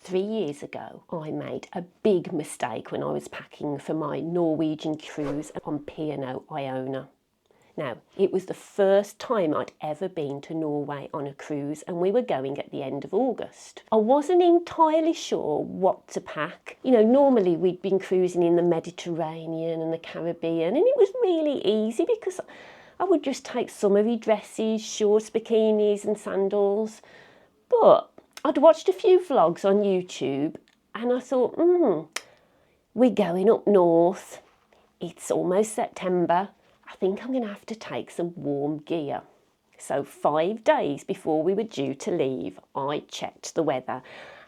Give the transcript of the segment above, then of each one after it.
3 years ago, I made a big mistake when I was packing for my Norwegian cruise on P&O Iona. Now, it was the first time I'd ever been to Norway on a cruise, and we were going at the end of August. I wasn't entirely sure what to pack. You know, normally we'd been cruising in the Mediterranean and the Caribbean, and it was really easy because I would just take summery dresses, shorts, bikinis and sandals. But I'd watched a few vlogs on YouTube and I thought, we're going up north. It's almost September. I think I'm going to have to take some warm gear. So 5 days before we were due to leave, I checked the weather.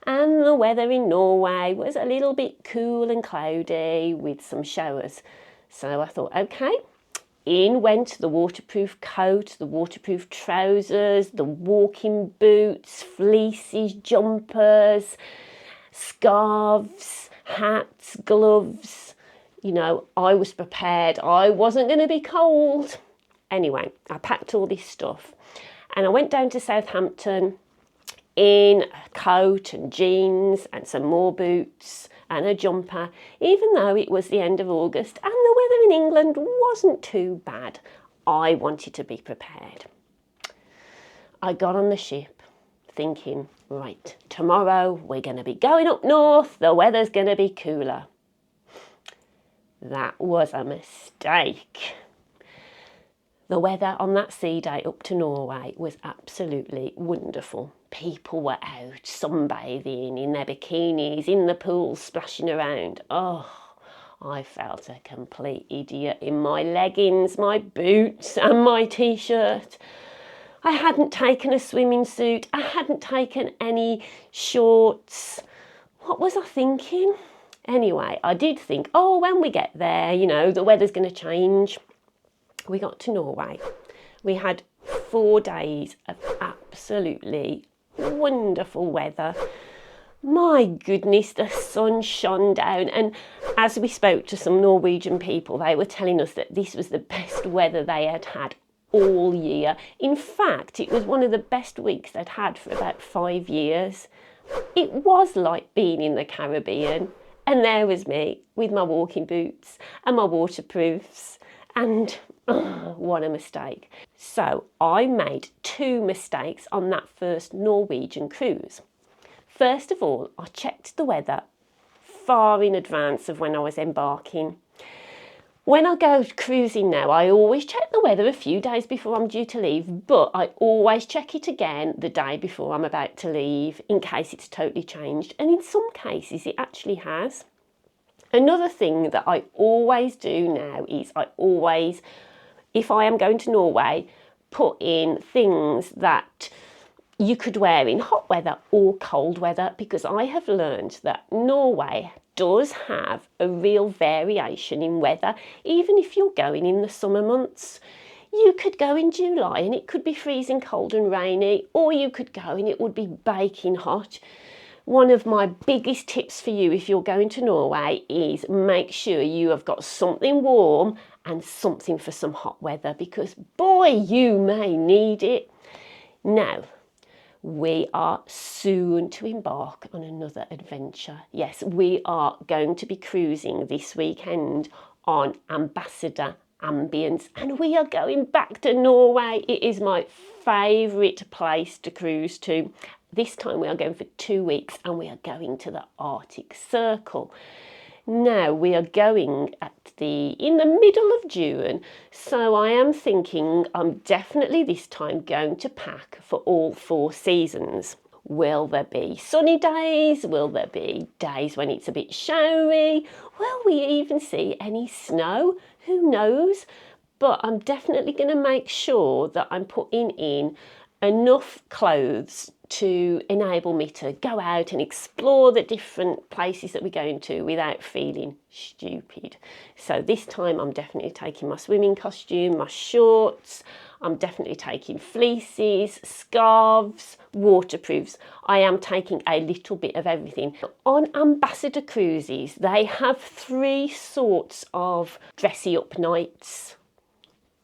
And the weather in Norway was a little bit cool and cloudy with some showers. So I thought, okay. In went the waterproof coat, the waterproof trousers, the walking boots, fleeces, jumpers, scarves, hats, gloves. You know, I was prepared. I wasn't going to be cold. Anyway, I packed all this stuff and I went down to Southampton in a coat and jeans and some more boots and a jumper, even though it was the end of August and the weather in England wasn't too bad. I wanted to be prepared. I got on the ship thinking, right, tomorrow we're going to be going up north, the weather's going to be cooler. That was a mistake. The weather on that sea day up to Norway was absolutely wonderful. People were out sunbathing in their bikinis, in the pool, splashing around. Oh, I felt a complete idiot in my leggings, my boots and my t-shirt. I hadn't taken a swimming suit. I hadn't taken any shorts. What was I thinking? Anyway, I did think, oh, when we get there, you know, the weather's going to change. We got to Norway. We had 4 days of absolutely wonderful weather. My goodness, the sun shone down. And as we spoke to some Norwegian people, they were telling us that this was the best weather they had had all year. In fact, it was one of the best weeks they'd had for about 5 years. It was like being in the Caribbean. And there was me with my walking boots and my waterproofs. And what a mistake. So I made 2 mistakes on that first Norwegian cruise. First of all, I checked the weather far in advance of when I was embarking. When I go cruising now, I always check the weather a few days before I'm due to leave, but I always check it again the day before I'm about to leave in case it's totally changed. And in some cases, it actually has. Another thing that I always do now is I always, if I am going to Norway, put in things that you could wear in hot weather or cold weather, because I have learned that Norway does have a real variation in weather. Even if you're going in the summer months, you could go in July and it could be freezing cold and rainy, or you could go and it would be baking hot. One of my biggest tips for you if you're going to Norway is make sure you have got something warm and something for some hot weather, because boy, you may need it. Now, we are soon to embark on another adventure. Yes, we are going to be cruising this weekend on Ambassador Ambience, and we are going back to Norway. It is my favourite place to cruise to. This time we are going for 2 weeks and we are going to the Arctic Circle. Now we are going in the middle of June, so I am thinking I'm definitely this time going to pack for all 4 seasons. Will there be sunny days? Will there be days when it's a bit showery? Will we even see any snow? Who knows? But I'm definitely going to make sure that I'm putting in enough clothes to enable me to go out and explore the different places that we're going to without feeling stupid. So this time I'm definitely taking my swimming costume, my shorts, I'm definitely taking fleeces, scarves, waterproofs. I am taking a little bit of everything. On Ambassador cruises, they have 3 sorts of dressy up nights.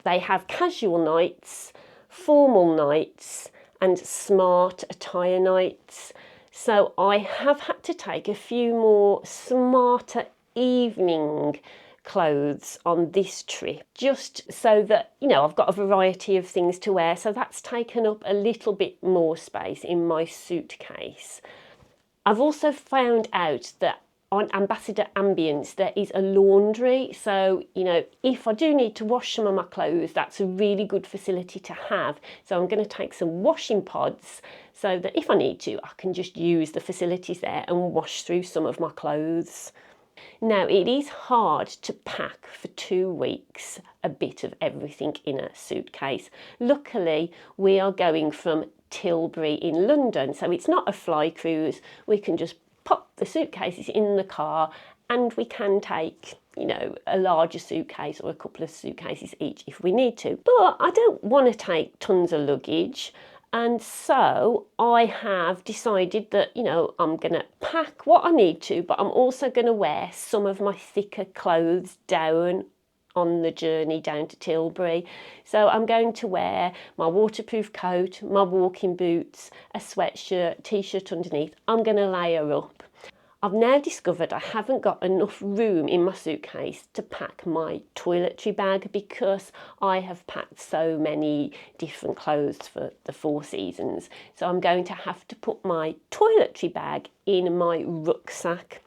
They have casual nights, formal nights and smart attire nights. So I have had to take a few more smarter evening clothes on this trip, just so that, you know, I've got a variety of things to wear. So that's taken up a little bit more space in my suitcase. I've also found out that on Ambassador Ambience there is a laundry, so you know, if I do need to wash some of my clothes, that's a really good facility to have. So I'm going to take some washing pods so that if I need to, I can just use the facilities there and wash through some of my clothes. Now, it is hard to pack for 2 weeks a bit of everything in a suitcase. Luckily, we are going from Tilbury in London, so it's not a fly cruise. We can just pop the suitcases in the car and we can take, you know, a larger suitcase or a couple of suitcases each if we need to. But I don't want to take tons of luggage. And so I have decided that, you know, I'm going to pack what I need to, but I'm also going to wear some of my thicker clothes down on the journey down to Tilbury. So I'm going to wear my waterproof coat, my walking boots, a sweatshirt, t-shirt underneath. I'm going to layer up. I've now discovered I haven't got enough room in my suitcase to pack my toiletry bag because I have packed so many different clothes for the 4 seasons. So I'm going to have to put my toiletry bag in my rucksack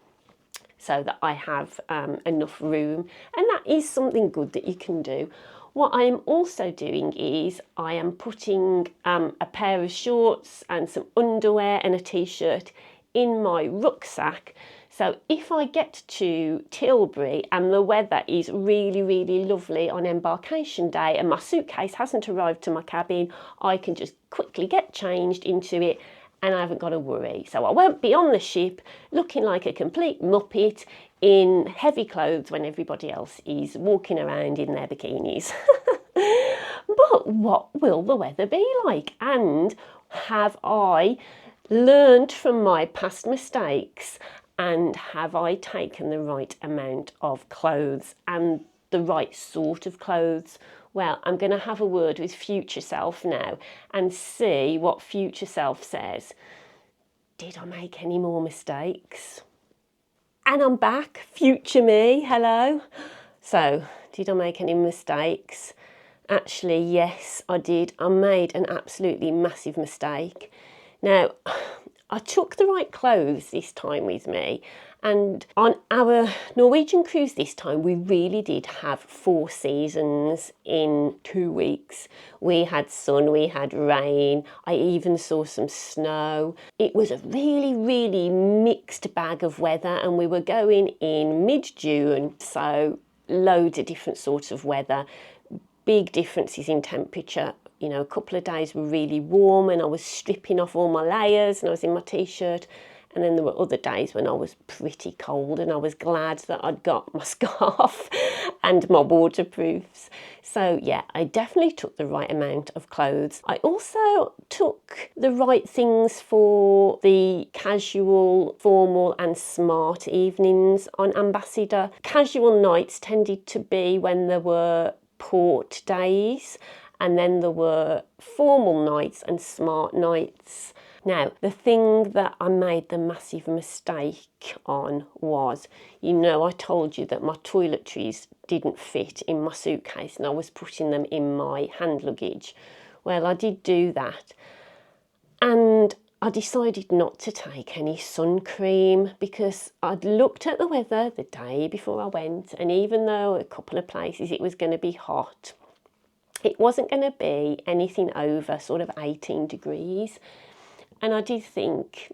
so that I have enough room, and that is something good that you can do. What I am also doing is I am putting a pair of shorts and some underwear and a t-shirt in my rucksack, so if I get to Tilbury and the weather is really, really lovely on embarkation day and my suitcase hasn't arrived to my cabin, I can just quickly get changed into it and I haven't got to worry. So I won't be on the ship looking like a complete muppet in heavy clothes when everybody else is walking around in their bikinis. But what will the weather be like? And have I learned from my past mistakes, and have I taken the right amount of clothes and the right sort of clothes? Well, I'm going to have a word with future self now and see what future self says. Did I make any more mistakes? And I'm back, future me, hello. So, did I make any mistakes? Actually, yes, I did. I made an absolutely massive mistake. Now, I took the right clothes this time with me, and on our Norwegian cruise this time we really did have 4 seasons in 2 weeks. We had sun, we had rain, I even saw some snow. It was a really, really mixed bag of weather, and we were going in mid-June, so loads of different sorts of weather, big differences in temperature. You know, a couple of days were really warm and I was stripping off all my layers and I was in my t-shirt, and then there were other days when I was pretty cold and I was glad that I'd got my scarf and my waterproofs. So yeah, I definitely took the right amount of clothes. I also took the right things for the casual, formal and smart evenings on Ambassador. Casual nights tended to be when there were port days, and then there were formal nights and smart nights. Now, the thing that I made the massive mistake on was, you know, I told you that my toiletries didn't fit in my suitcase and I was putting them in my hand luggage. Well, I did do that, and I decided not to take any sun cream because I'd looked at the weather the day before I went, and even though a couple of places it was going to be hot, it wasn't going to be anything over sort of 18 degrees. And I did think,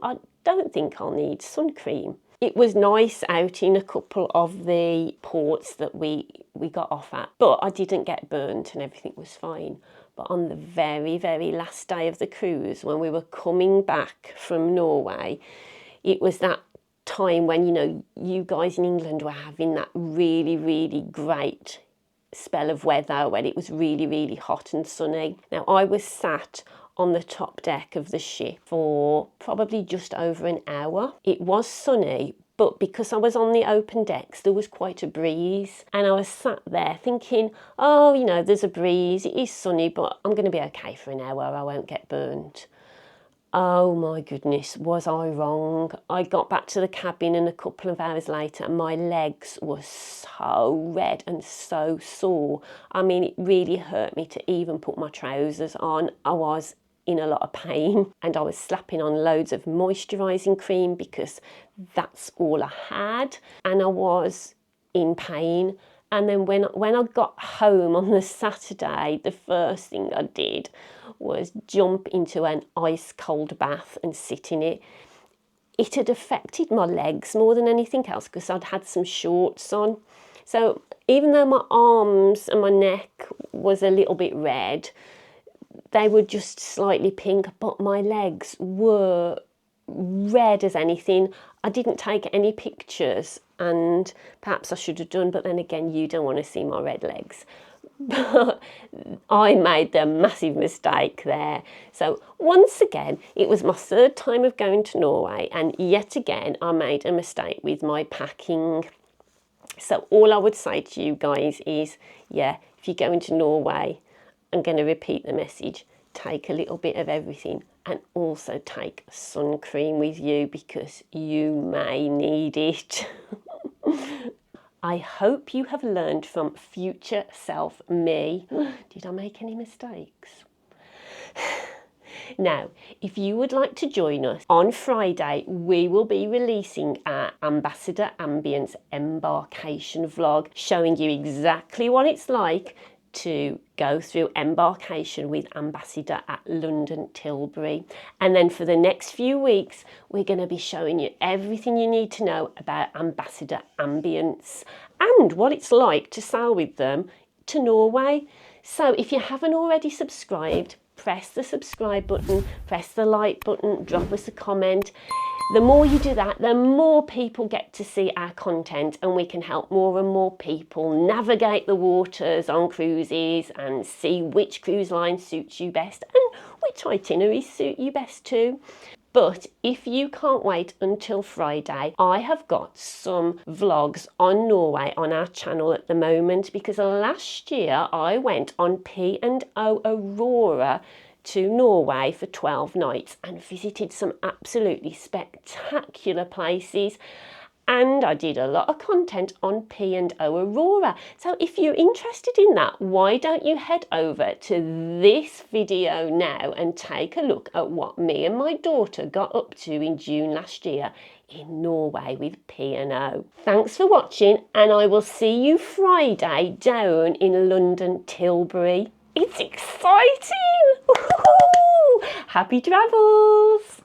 I don't think I'll need sun cream. It was nice out in a couple of the ports that we got off at, but I didn't get burnt and everything was fine. But on the very, very last day of the cruise, when we were coming back from Norway, it was that time when, you know, you guys in England were having that really, really great spell of weather when it was really, really hot and sunny. Now, I was sat on the top deck of the ship for probably just over an hour. It was sunny, but because I was on the open decks, there was quite a breeze. And I was sat there thinking, oh, you know, there's a breeze, it is sunny, but I'm going to be okay for an hour, I won't get burnt. Oh my goodness, was I wrong? I got back to the cabin and a couple of hours later my legs were so red and so sore. I mean, it really hurt me to even put my trousers on. I was in a lot of pain and I was slapping on loads of moisturising cream because that's all I had, and I was in pain. And then when I got home on the Saturday, the first thing I did was jump into an ice cold bath and sit in it. It had affected my legs more than anything else because I'd had some shorts on. So even though my arms and my neck was a little bit red, they were just slightly pink, but my legs were red as anything. I didn't take any pictures, and perhaps I should have done, but then again, you don't want to see my red legs. But I made the massive mistake there. So once again, it was my third time of going to Norway, and yet again I made a mistake with my packing. So all I would say to you guys is, yeah, if you're going to Norway, I'm going to repeat the message, take a little bit of everything, and also take sun cream with you because you may need it. I hope you have learned from future self me. Did I make any mistakes? Now, if you would like to join us, on Friday we will be releasing our Ambassador Ambience embarkation vlog, showing you exactly what it's like to go through embarkation with Ambassador at London Tilbury. And then for the next few weeks, we're going to be showing you everything you need to know about Ambassador Ambience and what it's like to sail with them to Norway. So if you haven't already subscribed, press the subscribe button, press the like button, drop us a comment. The more you do that, the more people get to see our content, and we can help more and more people navigate the waters on cruises and see which cruise line suits you best and which itineraries suit you best too. But if you can't wait until Friday, I have got some vlogs on Norway on our channel at the moment, because last year I went on P&O Aurora to Norway for 12 nights and visited some absolutely spectacular places. And I did a lot of content on P&O Aurora. So if you're interested in that, why don't you head over to this video now and take a look at what me and my daughter got up to in June last year in Norway with P&O. Thanks for watching, and I will see you Friday down in London Tilbury. It's exciting! Happy travels!